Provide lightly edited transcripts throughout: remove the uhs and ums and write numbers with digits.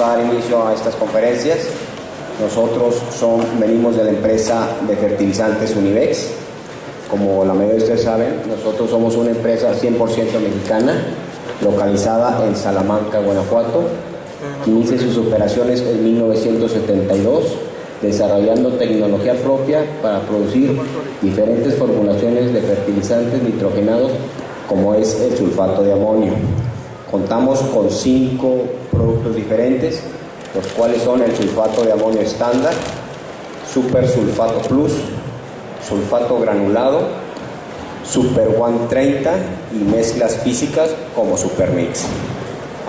a dar inicio a estas conferencias. Nosotros venimos de la empresa de fertilizantes Univex. Como la mayoría de ustedes saben, nosotros somos una empresa 100% mexicana, localizada en Salamanca, Guanajuato, que inicia sus operaciones en 1972, desarrollando tecnología propia para producir diferentes formulaciones de fertilizantes nitrogenados, como es el sulfato de amonio. Contamos con 5 productos diferentes, los cuales son el sulfato de amonio estándar, super sulfato plus, sulfato granulado, Super One 30 y mezclas físicas como Supermix.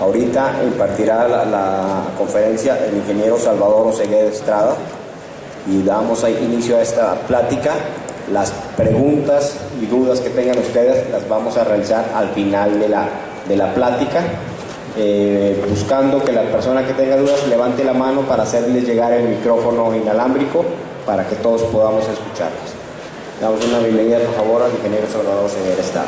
Ahorita impartirá la conferencia el ingeniero Salvador Osegueda Estrada y damos inicio a esta plática. Las preguntas y dudas que tengan ustedes las vamos a realizar al final de la plática, buscando que la persona que tenga dudas levante la mano para hacerles llegar el micrófono inalámbrico para que todos podamos escucharlas. Damos una bienvenida, por favor, al ingeniero Salvador Osegueda Estrada.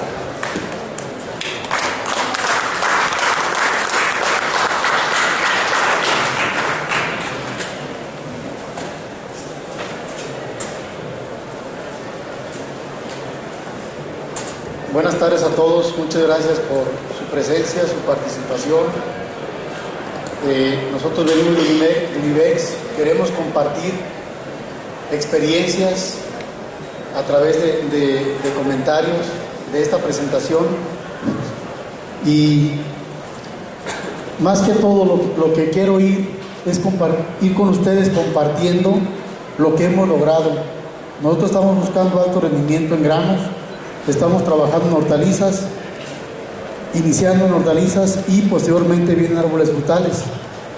Buenas tardes a todos, muchas gracias por su presencia, su participación. Nosotros venimos de Univex, queremos compartir experiencias a través de comentarios de esta presentación, y más que todo lo que quiero ir con ustedes compartiendo lo que hemos logrado. Nosotros estamos buscando alto rendimiento en granos, estamos trabajando en hortalizas, iniciando en hortalizas y posteriormente vienen árboles frutales.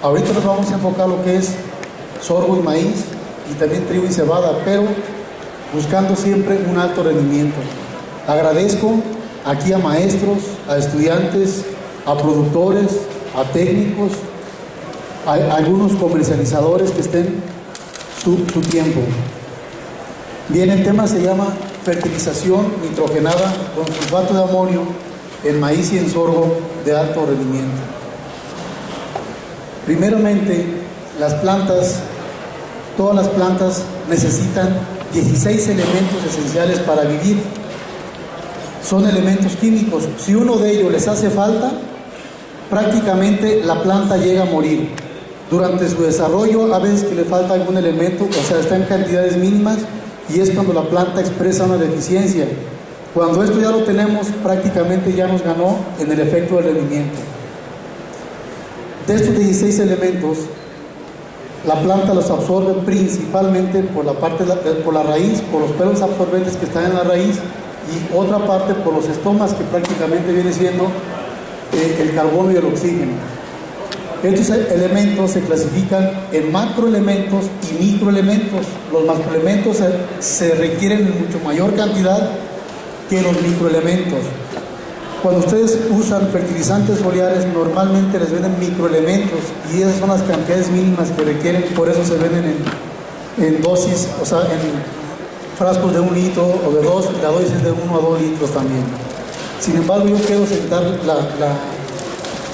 Ahorita nos vamos a enfocar lo que es sorgo y maíz y también trigo y cebada, pero buscando siempre un alto rendimiento. Agradezco aquí a maestros, a estudiantes, a productores, a técnicos, a algunos comercializadores que estén su tiempo. Bien, el tema se llama fertilización nitrogenada con sulfato de amonio en maíz y en sorgo de alto rendimiento. Primeramente, todas las plantas necesitan 16 elementos esenciales para vivir. Son elementos químicos. Si uno de ellos les hace falta, prácticamente la planta llega a morir. Durante su desarrollo, a veces que le falta algún elemento, o sea, está en cantidades mínimas, y es cuando la planta expresa una deficiencia. Cuando esto ya lo tenemos, prácticamente ya nos ganó en el efecto del rendimiento. De estos 16 elementos, la planta los absorbe principalmente por la raíz, por los pelos absorbentes que están en la raíz, y otra parte por los estomas, que prácticamente viene siendo el carbono y el oxígeno. Estos elementos se clasifican en macroelementos y microelementos. Los macroelementos se requieren en mucho mayor cantidad que los microelementos. Cuando ustedes usan fertilizantes foliares, normalmente les venden microelementos, y esas son las cantidades mínimas que requieren, por eso se venden en dosis, o sea, en frascos de 1 litro o de 2, y la dosis es de 1 a 2 litros también. Sin embargo, yo quiero sentar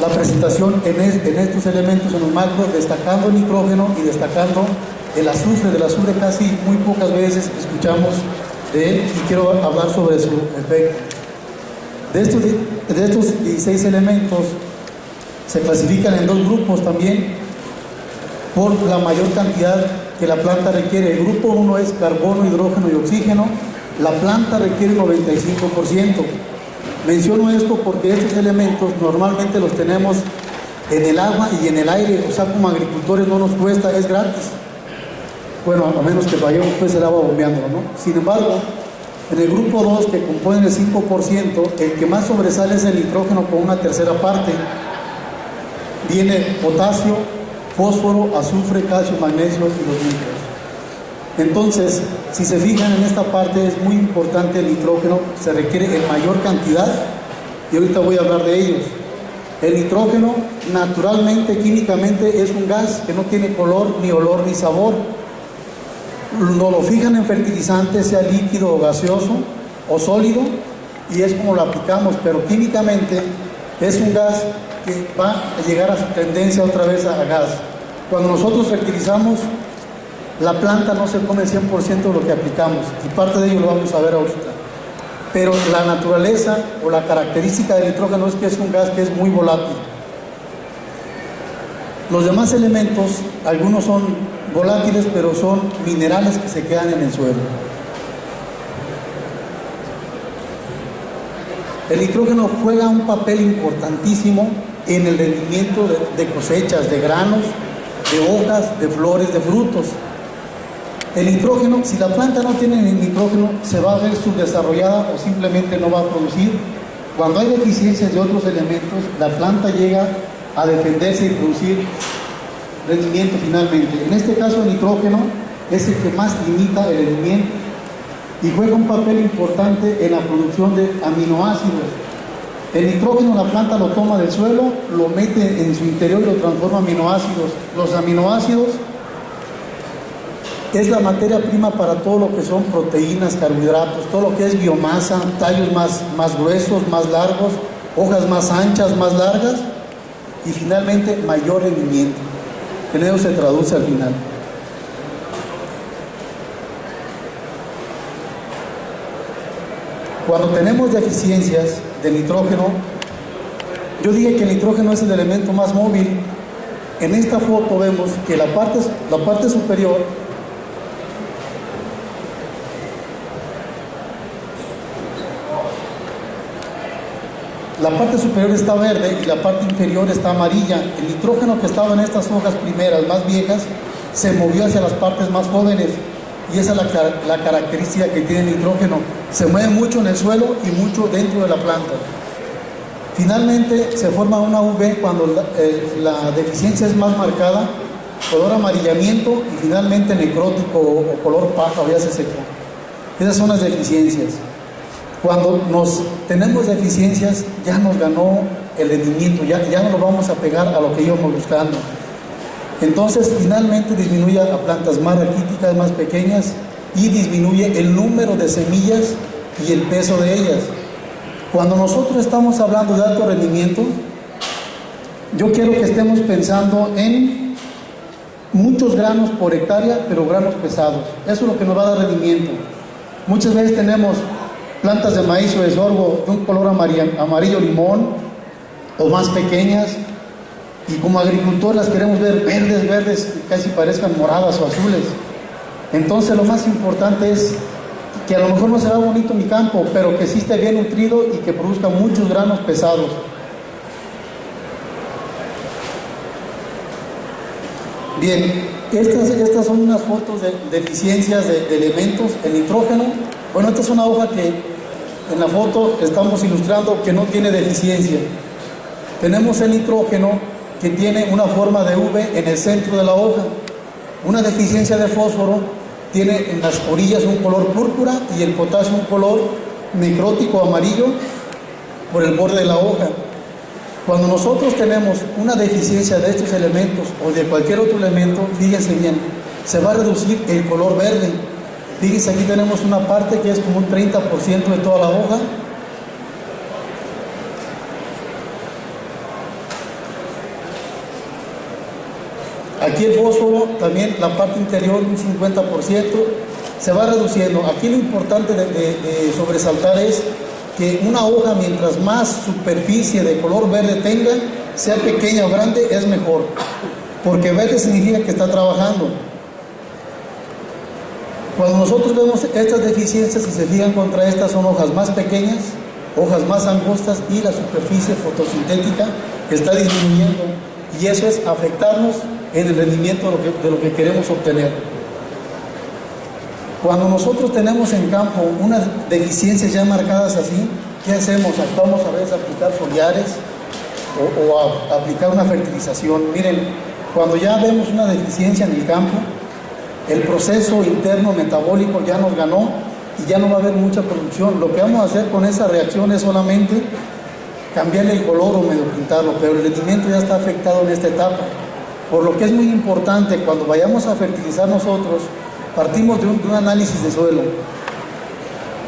la presentación en estos elementos, en los macros, destacando el nitrógeno y destacando el azufre. Del azufre casi muy pocas veces escuchamos de él, y quiero hablar sobre su efecto. De estos 16 elementos se clasifican en 2 grupos también, por la mayor cantidad que la planta requiere. El grupo 1 es carbono, hidrógeno y oxígeno. La planta requiere 95%. Menciono esto porque estos elementos normalmente los tenemos en el agua y en el aire, o sea, como agricultores no nos cuesta, es gratis. Bueno, a menos que vayamos pues el agua bombeándolo, ¿no? Sin embargo, en el grupo 2, que componen el 5%, el que más sobresale es el nitrógeno con una tercera parte. Viene potasio, fósforo, azufre, calcio, magnesio y los micros. Entonces, si se fijan en esta parte, es muy importante el nitrógeno, se requiere en mayor cantidad, y ahorita voy a hablar de ellos. El nitrógeno, naturalmente, químicamente, es un gas que no tiene color, ni olor, ni sabor. No lo fijan en fertilizantes, sea líquido o gaseoso o sólido, y es como lo aplicamos, pero químicamente es un gas que va a llegar a su tendencia otra vez a gas. Cuando nosotros fertilizamos, la planta no se come el 100% de lo que aplicamos, y parte de ello lo vamos a ver ahorita. Pero la naturaleza o la característica del nitrógeno es que es un gas que es muy volátil. Los demás elementos, algunos son volátiles, pero son minerales que se quedan en el suelo. El nitrógeno juega un papel importantísimo en el rendimiento de cosechas, de granos, de hojas, de flores, de frutos. El nitrógeno, si la planta no tiene nitrógeno, se va a ver subdesarrollada o simplemente no va a producir. Cuando hay deficiencias de otros elementos, la planta llega a defenderse y producir rendimiento finalmente. En este caso, el nitrógeno es el que más limita el rendimiento y juega un papel importante en la producción de aminoácidos. El nitrógeno la planta lo toma del suelo, lo mete en su interior y lo transforma en aminoácidos. Los aminoácidos es la materia prima para todo lo que son proteínas, carbohidratos, todo lo que es biomasa, tallos más gruesos, más largos, hojas más anchas, más largas y finalmente mayor rendimiento. En ello se traduce al final. Cuando tenemos deficiencias de nitrógeno, yo dije que el nitrógeno es el elemento más móvil. En esta foto vemos que la parte superior está verde y la parte inferior está amarilla. El nitrógeno que estaba en estas hojas primeras, más viejas, se movió hacia las partes más jóvenes. Y esa es la característica que tiene el nitrógeno. Se mueve mucho en el suelo y mucho dentro de la planta. Finalmente se forma una UV cuando la deficiencia es más marcada, color amarillamiento y finalmente necrótico o color paja o ya se secó. Esas son las deficiencias. Cuando tenemos deficiencias ya nos ganó el rendimiento, ya no lo vamos a pegar a lo que íbamos buscando. Entonces finalmente disminuye a plantas más raquíticas, más pequeñas y disminuye el número de semillas y el peso de ellas. Cuando nosotros estamos hablando de alto rendimiento, yo quiero que estemos pensando en muchos granos por hectárea, pero granos pesados. Eso es lo que nos va a dar rendimiento. Muchas veces tenemos plantas de maíz o de sorgo de un color amarillo limón o más pequeñas, y como agricultores las queremos ver verdes, casi parezcan moradas o azules. Entonces lo más importante es que a lo mejor no se vea bonito mi campo, pero que sí esté bien nutrido y que produzca muchos granos pesados. Bien, estas son unas fotos de deficiencias de elementos. El nitrógeno, bueno, esta es una hoja que en la foto estamos ilustrando que no tiene deficiencia. Tenemos el nitrógeno que tiene una forma de V en el centro de la hoja. Una deficiencia de fósforo tiene en las orillas un color púrpura y el potasio un color necrótico amarillo por el borde de la hoja. Cuando nosotros tenemos una deficiencia de estos elementos o de cualquier otro elemento, fíjense bien, se va a reducir el color verde. Fíjense, aquí tenemos una parte que es como un 30% de toda la hoja. Aquí el fósforo, también la parte interior un 50%, se va reduciendo. Aquí lo importante de sobresaltar es que una hoja, mientras más superficie de color verde tenga, sea pequeña o grande, es mejor, porque verde significa que está trabajando. Cuando nosotros vemos estas deficiencias, si se fijan contra estas, son hojas más pequeñas, hojas más angostas y la superficie fotosintética está disminuyendo, y eso es afectarnos en el rendimiento de lo que queremos obtener. Cuando nosotros tenemos en campo unas deficiencias ya marcadas así, ¿qué hacemos? Actuamos a veces a aplicar foliares o a aplicar una fertilización. Miren, cuando ya vemos una deficiencia en el campo, el proceso interno metabólico ya nos ganó y ya no va a haber mucha producción. Lo que vamos a hacer con esa reacción es solamente cambiarle el color o medio pintarlo, pero el rendimiento ya está afectado en esta etapa. Por lo que es muy importante, cuando vayamos a fertilizar nosotros, partimos de un análisis de suelo,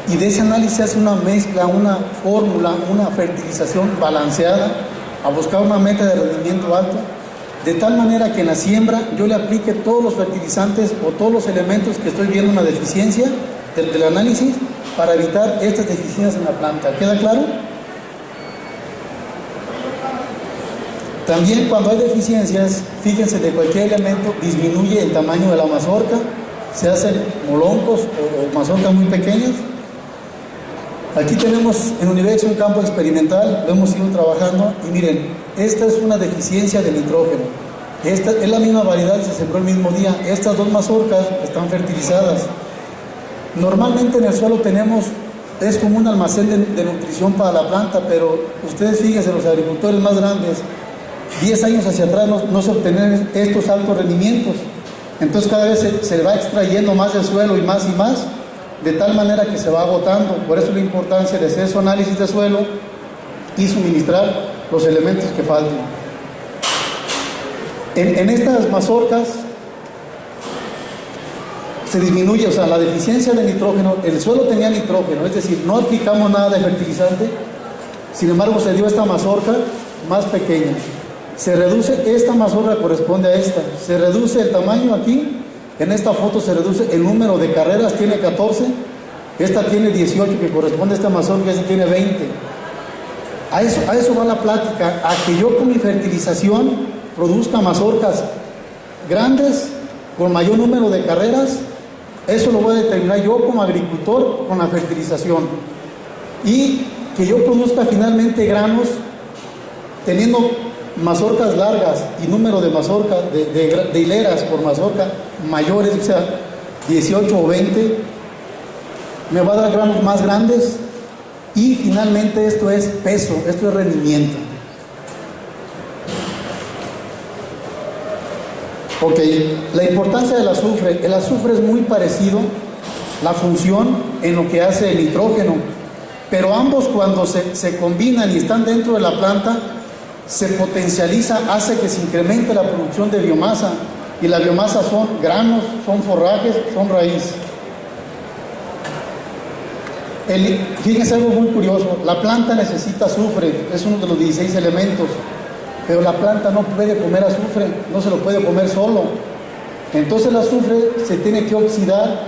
y de ese análisis se hace una mezcla, una fórmula, una fertilización balanceada a buscar una meta de rendimiento alto, de tal manera que en la siembra yo le aplique todos los fertilizantes o todos los elementos que estoy viendo una deficiencia del análisis para evitar estas deficiencias en la planta. ¿Queda claro? También cuando hay deficiencias, fíjense, de cualquier elemento disminuye el tamaño de la mazorca, se hacen moloncos o mazorcas muy pequeñas. Aquí tenemos en Univex un campo experimental, lo hemos ido trabajando y miren, esta es una deficiencia de nitrógeno. Esta es la misma variedad y se sembró el mismo día. Estas dos mazorcas están fertilizadas. Normalmente en el suelo es como un almacén de nutrición para la planta, pero ustedes fíjense, los agricultores más grandes, 10 años hacia atrás no se obtenían estos altos rendimientos. Entonces cada vez se va extrayendo más del suelo y más, de tal manera que se va agotando. Por eso la importancia de hacer su análisis de suelo y suministrar los elementos que faltan. En estas mazorcas se disminuye, o sea, la deficiencia de nitrógeno. El suelo tenía nitrógeno, es decir, no aplicamos nada de fertilizante, sin embargo se dio esta mazorca más pequeña. Se reduce, esta mazorca corresponde a esta, se reduce el tamaño aquí, en esta foto se reduce el número de carreras, tiene 14, esta tiene 18, que corresponde a esta mazorca, esta tiene 20. A eso va la plática, a que yo con mi fertilización produzca mazorcas grandes, con mayor número de carreras. Eso lo voy a determinar yo como agricultor con la fertilización. Y que yo produzca finalmente granos teniendo mazorcas largas y número de mazorcas, de hileras por mazorca mayores, o sea, 18 o 20, me va a dar granos más grandes. Y finalmente esto es peso, esto es rendimiento. Ok, la importancia del azufre. El azufre es muy parecido, la función en lo que hace el nitrógeno, pero ambos cuando se combinan y están dentro de la planta, se potencializa, hace que se incremente la producción de biomasa, y la biomasa son granos, son forrajes, son raíz. Fíjense algo muy curioso, la planta necesita azufre, es uno de los 16 elementos, pero la planta no puede comer azufre, no se lo puede comer solo. Entonces el azufre se tiene que oxidar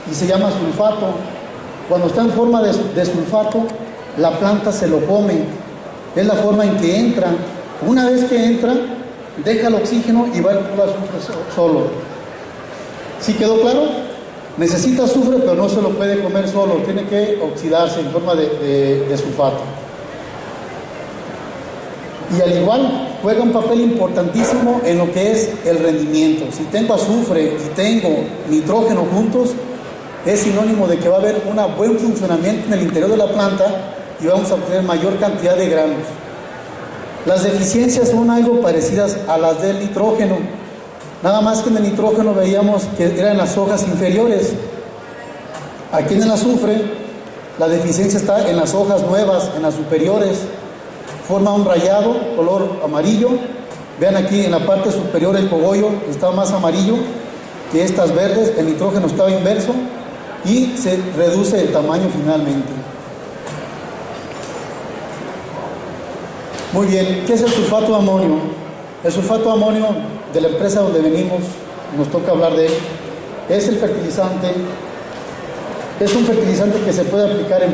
y se llama sulfato. Cuando está en forma de sulfato, la planta se lo come. Es la forma en que entra. Una vez que entra, deja el oxígeno y va el azufre solo. ¿Sí quedó claro? Necesita azufre, pero no se lo puede comer solo, tiene que oxidarse en forma de sulfato. Y al igual juega un papel importantísimo en lo que es el rendimiento. Si tengo azufre y tengo nitrógeno juntos, es sinónimo de que va a haber un buen funcionamiento en el interior de la planta y vamos a obtener mayor cantidad de granos. Las deficiencias son algo parecidas a las del nitrógeno, nada más que en el nitrógeno veíamos que eran las hojas inferiores. Aquí en el azufre la deficiencia está en las hojas nuevas, en las superiores. Forma un rayado color amarillo. Vean aquí en la parte superior el cogollo está más amarillo que estas verdes. El nitrógeno estaba inverso y se reduce el tamaño finalmente. Muy bien, ¿qué es el sulfato de amonio? El sulfato de amonio, de la empresa donde venimos, nos toca hablar de él, es el fertilizante. Es un fertilizante que se puede aplicar en